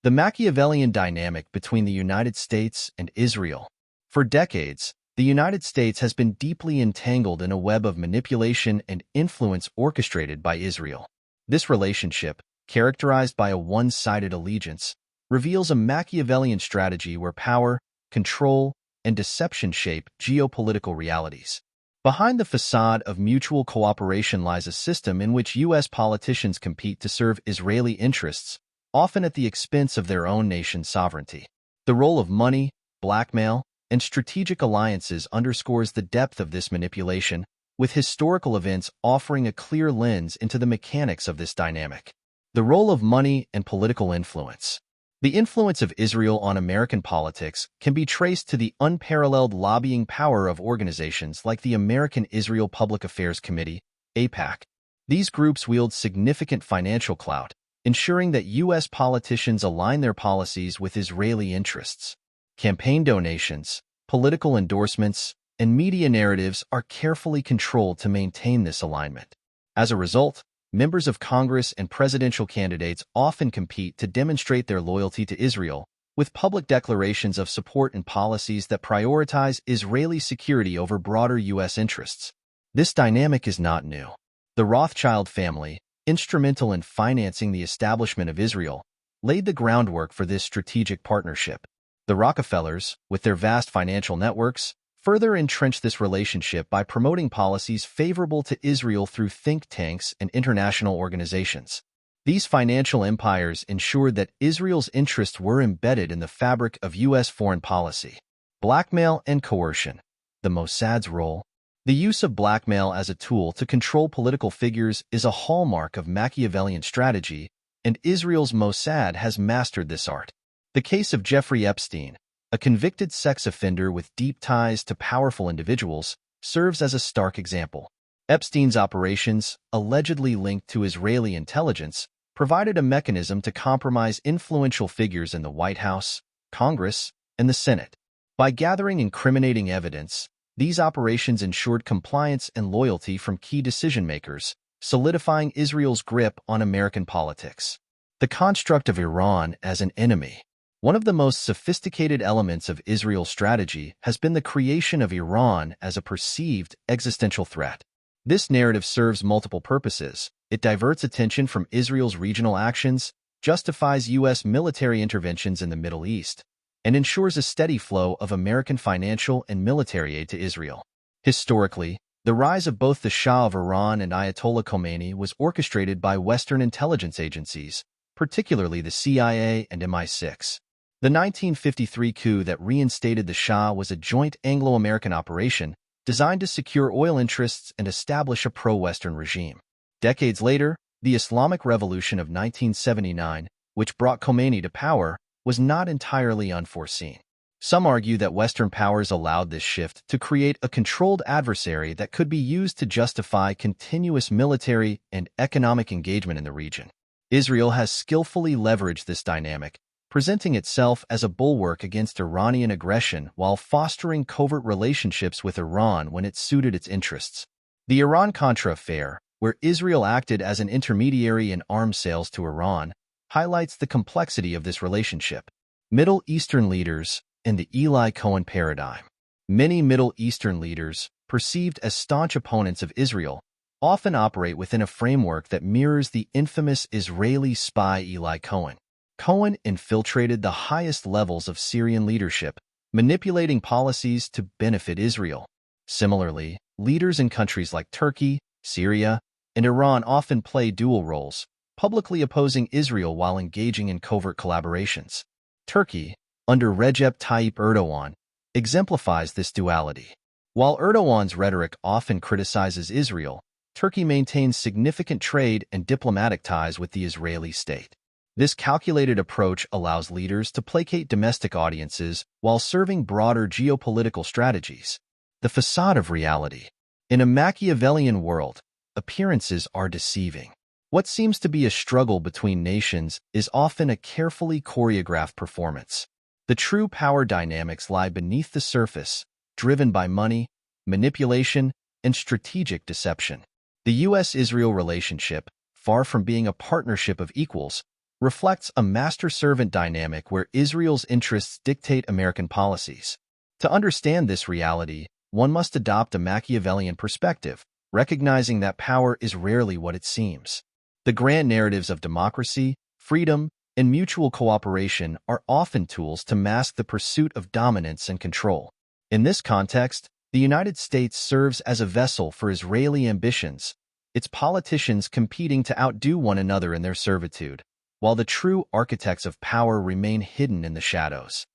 The Machiavellian dynamic between the United States and Israel. For decades, the United States has been deeply entangled in a web of manipulation and influence orchestrated by Israel. This relationship, characterized by a one-sided allegiance, reveals a Machiavellian strategy where power, control, and deception shape geopolitical realities. Behind the facade of mutual cooperation lies a system in which U.S. politicians compete to serve Israeli interests, often at the expense of their own nation's sovereignty. The role of money, blackmail, and strategic alliances underscores the depth of this manipulation, with historical events offering a clear lens into the mechanics of this dynamic. The role of money and political influence. The influence of Israel on American politics can be traced to the unparalleled lobbying power of organizations like the American Israel Public Affairs Committee, AIPAC. These groups wield significant financial clout, ensuring that U.S. politicians align their policies with Israeli interests. Campaign donations, political endorsements, and media narratives are carefully controlled to maintain this alignment. As a result, members of Congress and presidential candidates often compete to demonstrate their loyalty to Israel, with public declarations of support and policies that prioritize Israeli security over broader U.S. interests. This dynamic is not new. The Rothschild family, instrumental in financing the establishment of Israel, laid the groundwork for this strategic partnership. The Rockefellers, with their vast financial networks, further entrenched this relationship by promoting policies favorable to Israel through think tanks and international organizations. These financial empires ensured that Israel's interests were embedded in the fabric of U.S. foreign policy. Blackmail and coercion. The Mossad's role. The use of blackmail as a tool to control political figures is a hallmark of Machiavellian strategy, and Israel's Mossad has mastered this art. The case of Jeffrey Epstein, a convicted sex offender with deep ties to powerful individuals, serves as a stark example. Epstein's operations, allegedly linked to Israeli intelligence, provided a mechanism to compromise influential figures in the White House, Congress, and the Senate. By gathering incriminating evidence, these operations ensured compliance and loyalty from key decision-makers, solidifying Israel's grip on American politics. The construct of Iran as an enemy. One of the most sophisticated elements of Israel's strategy has been the creation of Iran as a perceived existential threat. This narrative serves multiple purposes. It diverts attention from Israel's regional actions, justifies U.S. military interventions in the Middle East, and ensures a steady flow of American financial and military aid to Israel. Historically, the rise of both the Shah of Iran and Ayatollah Khomeini was orchestrated by Western intelligence agencies, particularly the CIA and MI6. The 1953 coup that reinstated the Shah was a joint Anglo-American operation designed to secure oil interests and establish a pro-Western regime. Decades later, the Islamic Revolution of 1979, which brought Khomeini to power, was not entirely unforeseen. Some argue that Western powers allowed this shift to create a controlled adversary that could be used to justify continuous military and economic engagement in the region. Israel has skillfully leveraged this dynamic, presenting itself as a bulwark against Iranian aggression while fostering covert relationships with Iran when it suited its interests. The Iran-Contra affair, where Israel acted as an intermediary in arms sales to Iran, highlights the complexity of this relationship. Middle Eastern leaders and the Eli Cohen paradigm. Many Middle Eastern leaders, perceived as staunch opponents of Israel, often operate within a framework that mirrors the infamous Israeli spy Eli Cohen. Cohen infiltrated the highest levels of Syrian leadership, manipulating policies to benefit Israel. Similarly, leaders in countries like Turkey, Syria, and Iran often play dual roles, publicly opposing Israel while engaging in covert collaborations. Turkey, under Recep Tayyip Erdogan, exemplifies this duality. While Erdogan's rhetoric often criticizes Israel, Turkey maintains significant trade and diplomatic ties with the Israeli state. This calculated approach allows leaders to placate domestic audiences while serving broader geopolitical strategies. The facade of reality. In a Machiavellian world, appearances are deceiving. What seems to be a struggle between nations is often a carefully choreographed performance. The true power dynamics lie beneath the surface, driven by money, manipulation, and strategic deception. The U.S.-Israel relationship, far from being a partnership of equals, reflects a master-servant dynamic where Israel's interests dictate American policies. To understand this reality, one must adopt a Machiavellian perspective, recognizing that power is rarely what it seems. The grand narratives of democracy, freedom, and mutual cooperation are often tools to mask the pursuit of dominance and control. In this context, the United States serves as a vessel for Israeli ambitions, its politicians competing to outdo one another in their servitude, while the true architects of power remain hidden in the shadows.